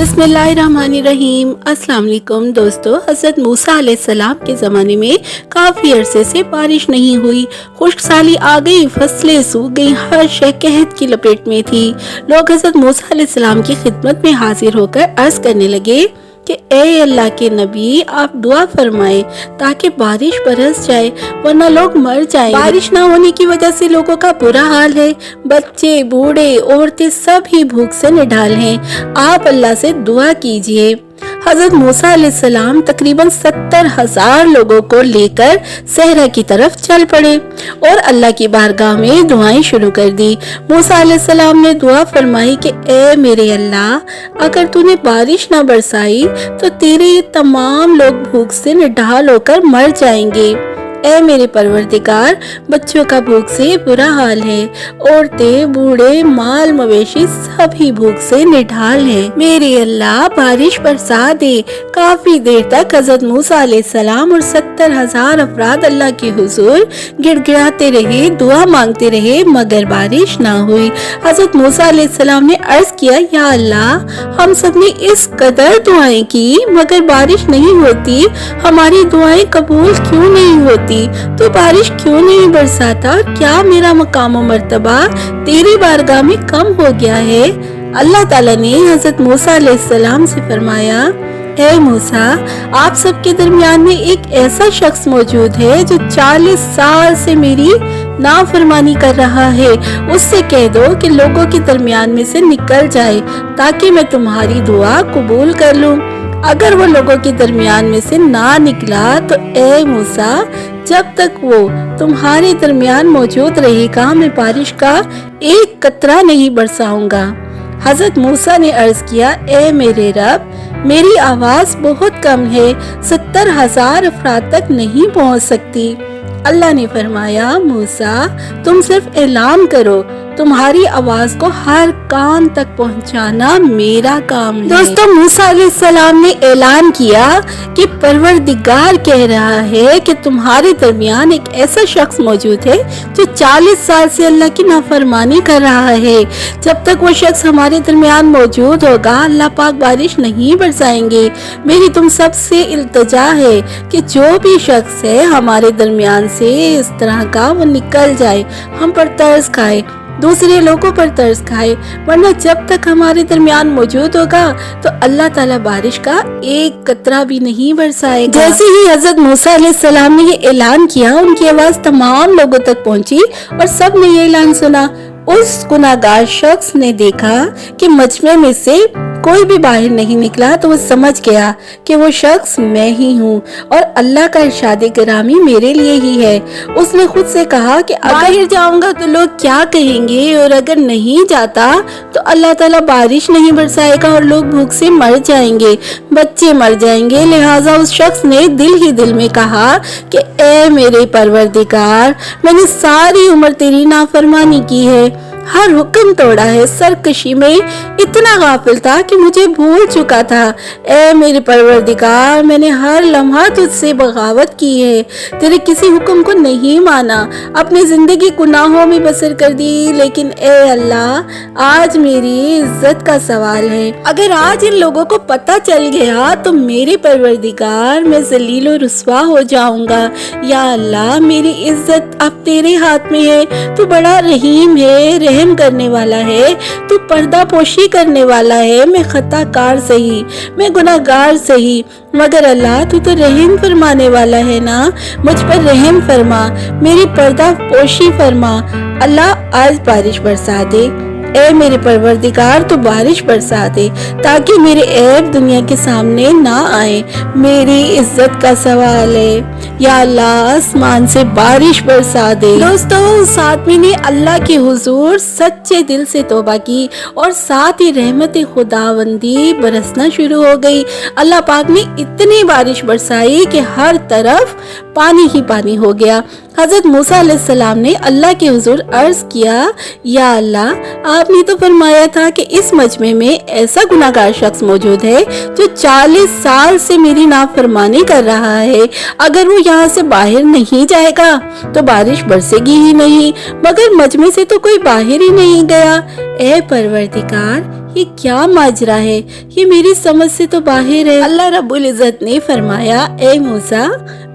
बिस्मिल्लाहिर्रहमानिर्रहीम। अस्सलाम वालेकुम दोस्तों, हज़रत मूसा अलैहिस्सलाम के ज़माने में काफ़ी अरसे से बारिश नहीं हुई। खुश्क साली आ गई, फसलें सूख गई, हर शय कहत की लपेट में थी। लोग हज़रत मूसा अलैहिस्सलाम की खिदमत में हाजिर होकर अर्ज करने लगे कि ए अल्लाह के नबी, आप दुआ फरमाएं ताकि बारिश बरस जाए, वरना लोग मर जाएं। बारिश ना होने की वजह से लोगों का बुरा हाल है। बच्चे, बूढ़े, औरतें सब ही भूख से निढाल हैं। आप अल्लाह से दुआ कीजिए। हजरत मूसा अलैहिस्सलाम तकरीबन 70,000 लोगों को लेकर सहरा की तरफ चल पड़े और अल्लाह की बारगाह में दुआएं शुरू कर दी। मूसा अलैहिस्सलाम ने दुआ फरमाई कि ए मेरे अल्लाह, अगर तूने बारिश ना बरसाई तो तेरे ये तमाम लोग भूख से निढाल होकर मर जाएंगे। ए मेरे परवरदिगार, बच्चों का भूख से बुरा हाल है, औरतें, बूढ़े, माल मवेशी सभी भूख से निढाल हैं। मेरे अल्लाह बारिश बरसा दे। काफी देर तक हजरत मूसा अलैहिस्सलाम और 70,000 अफराद अल्लाह के हुजूर गिड़गिड़ाते रहे, दुआ मांगते रहे, मगर बारिश ना हुई। हजरत मूसा अलैहिस्सलाम ने अर्ज किया, या अल्लाह, हम सब ने इस कदर दुआएं की मगर बारिश नहीं होती। हमारी दुआएं कबूल क्यों नहीं होती? तो बारिश क्यों नहीं बरसाता? क्या मेरा मकाम और मर्तबा तेरी बारगाह में कम हो गया है? अल्लाह ताला ने हजरत मूसा अलैहिस्सलाम से फरमाया, ए मूसा, आप सबके दरमियान में एक ऐसा शख्स मौजूद है जो 40 साल से मेरी नाफरमानी कर रहा है। उससे कह दो कि लोगों के दरमियान में से निकल जाए ताकि मैं तुम्हारी दुआ कबूल कर लूं। अगर वो लोगों के दरमियान में से ना निकला तो ए मूसा, जब तक वो तुम्हारे दरमियान मौजूद रहेगा मैं बारिश का एक कतरा नहीं बरसाऊंगा। हजरत मूसा ने अर्ज किया, ए मेरे रब, मेरी आवाज बहुत कम है, 70,000 अफराद तक नहीं पहुंच सकती। अल्लाह ने फरमाया, मूसा, तुम सिर्फ ऐलान करो, तुम्हारी आवाज को हर कान तक पहुंचाना मेरा काम है। दोस्तों, मूसा अलैहिस्सलाम ने ऐलान किया कि परवरदिगार कह रहा है कि तुम्हारे दरमियान एक ऐसा शख्स मौजूद है जो 40 साल से अल्लाह की नाफरमानी कर रहा है। जब तक वो शख्स हमारे दरमियान मौजूद होगा अल्लाह पाक बारिश नहीं बरसाएंगे। मेरी तुम सबसे इल्तिजा है कि जो भी शख्स है हमारे दरमियान से इस तरह का वो निकल जाए, हम पर तरस खाए, दूसरे लोगों पर तरस खाए, वरना जब तक हमारे दरमियान मौजूद होगा तो अल्लाह ताला बारिश का एक कतरा भी नहीं बरसाएगा। जैसे ही हजरत मूसा अलैहिस्सलाम ने ये ऐलान किया, उनकी आवाज तमाम लोगों तक पहुंची और सब ने ये ऐलान सुना। उस गुनाहगार शख्स ने देखा कि मजमे में से कोई भी बाहर नहीं निकला तो वो समझ गया कि वो शख्स मैं ही हूँ और अल्लाह का इरशाद गिरामी मेरे लिए ही है। उसने खुद से कहा कि बाहर जाऊंगा तो लोग क्या कहेंगे, और अगर नहीं जाता तो अल्लाह ताला बारिश नहीं बरसाएगा और लोग भूख से मर जाएंगे, बच्चे मर जाएंगे। लिहाजा उस शख्स ने दिल ही दिल में कहा कि ए मेरे परवरदिगार, मैंने सारी उम्र तेरी नाफरमानी की है, हर हुक्म तोड़ा है, सरकशी में इतना गाफिल था कि मुझे भूल चुका था। ए मेरे परवरदिगार, मैंने हर लम्हा तुझसे बगावत की है, तेरे किसी हुक्म को नहीं माना, अपनी जिंदगी गुनाहों में बसर कर दी। लेकिन ए अल्लाह, आज मेरी इज्जत का सवाल है। अगर आज इन लोगों को पता चल गया तो मेरे परवरदिगार, मैं जलील और रुस्वा हो जाऊंगा। या अल्लाह, मेरी इज्जत अब तेरे हाथ में है। तू बड़ा रहीम है, रहम करने वाला है, तू पर्दा पोशी करने वाला है। मैं खताकार सही, मैं गुनाहगार सही, मगर अल्लाह तू तो रहम फरमाने वाला है ना, मुझ पर रहम फरमा, मेरी पर्दा पोशी फरमा। अल्लाह आज बारिश बरसा दे। ए मेरे परवरदिगार, तो बारिश बरसा दे ताकि मेरे ऐब दुनिया के सामने ना आए, मेरी इज्जत का सवाल है। या अल्लाह, आसमान से बारिश बरसा दे। दोस्तों, उस आदमी ने अल्लाह के हुजूर सच्चे दिल से तौबा की और साथ ही रहमत खुदावंदी बरसना शुरू हो गई। अल्लाह पाक ने इतनी बारिश बरसाई कि हर तरफ पानी ही पानी हो गया। हजरत मूसा अलैहिस्सलाम ने अल्लाह के हुजूर अर्ज किया, या अल्लाह, आपने तो फरमाया था कि इस मजमे में ऐसा गुनाहगार शख्स मौजूद है जो 40 साल से मेरी नाफरमानी कर रहा है। अगर वो यहाँ से बाहर नहीं जाएगा तो बारिश बरसेगी ही नहीं, मगर मजमे से तो कोई बाहर ही नहीं गया। ए परवरदिगार, ये क्या माजरा है, ये मेरी समझ से तो बाहर है। अल्लाह रब्बुल इज्जत ने फरमाया, ए मूसा,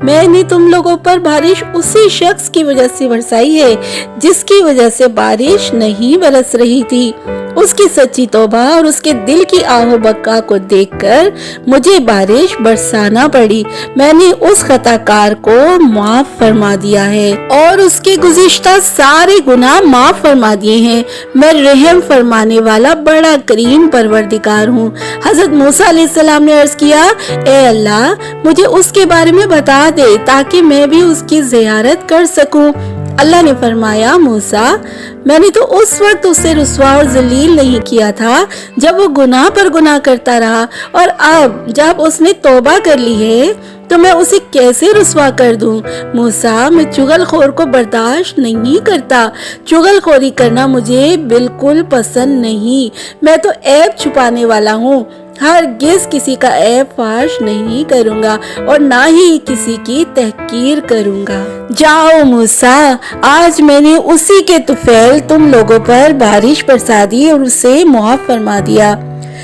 मैंने तुम लोगों पर बारिश उसी शख्स की वजह से बरसाई है जिसकी वजह से बारिश नहीं बरस रही थी। उसकी सच्ची तौबा और उसके दिल की आहो बक्का को देखकर मुझे बारिश बरसाना पड़ी। मैंने उस खताकार को माफ फरमा दिया है और उसके गुज़िश्ता सारे गुनाह माफ फरमा दिए हैं। मैं रहम फरमाने वाला बड़ा करीम परवरदिगार हूँ। हजरत मूसा अलैहिस्सलाम ने अर्ज किया, ए अल्लाह, मुझे उसके बारे में बता दे ताकि मैं भी उसकी ज़ियारत कर सकूं। अल्लाह ने फरमाया, मूसा, मैंने तो उस वक्त उसे रुस्वा और जलील नहीं किया था जब वो गुनाह पर गुनाह करता रहा, और अब जब उसने तौबा कर ली है तो मैं उसे कैसे रुस्वा कर दूं। मूसा, मैं चुगलखोर को बर्दाश्त नहीं करता। चुगलखोरी करना मुझे बिल्कुल पसंद नहीं। मैं तो ऐब छुपाने वाला हूँ। हरगिज़ किसी का ऐब फाश नहीं करूँगा और ना ही किसी की तहकीर करूँगा। जाओ मूसा, आज मैंने उसी के तुफैल तुम लोगों पर बारिश बरसा दी और उसे मुआफ फरमा दिया।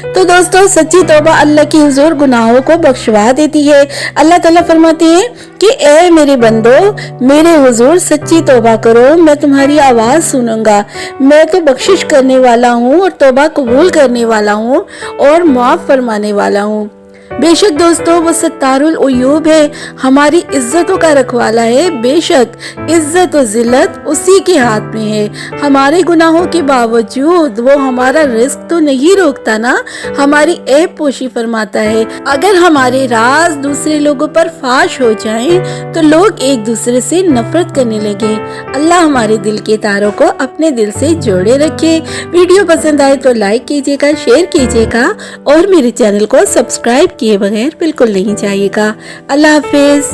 तो दोस्तों, सच्ची तौबा अल्लाह की हुजूर गुनाहों को बख्शवा देती है। अल्लाह ताला फरमाते हैं कि ए मेरे बंदो, मेरे हुजूर सच्ची तौबा करो, मैं तुम्हारी आवाज़ सुनूंगा। मैं तो बख्शिश करने वाला हूँ और तौबा कबूल करने वाला हूँ और माफ़ फरमाने वाला हूँ। बेशक दोस्तों, वो सत्तारुल उयूब है, हमारी इज्जतों का रखवाला है। बेशक इज्जत और जिल्लत उसी के हाथ में है। हमारे गुनाहों के बावजूद वो हमारा रिस्क तो नहीं रोकता ना, हमारी ऐब पोशी फरमाता है। अगर हमारे राज दूसरे लोगों पर फाश हो जाएं, तो लोग एक दूसरे से नफरत करने लगे। अल्लाह हमारे दिल के तारों को अपने दिल से जोड़े रखे। वीडियो पसंद आए तो लाइक कीजिएगा, शेयर कीजिएगा और मेरे चैनल को सब्सक्राइब किए बगैर बिल्कुल नहीं जाइएगा। अल्लाह हाफिज।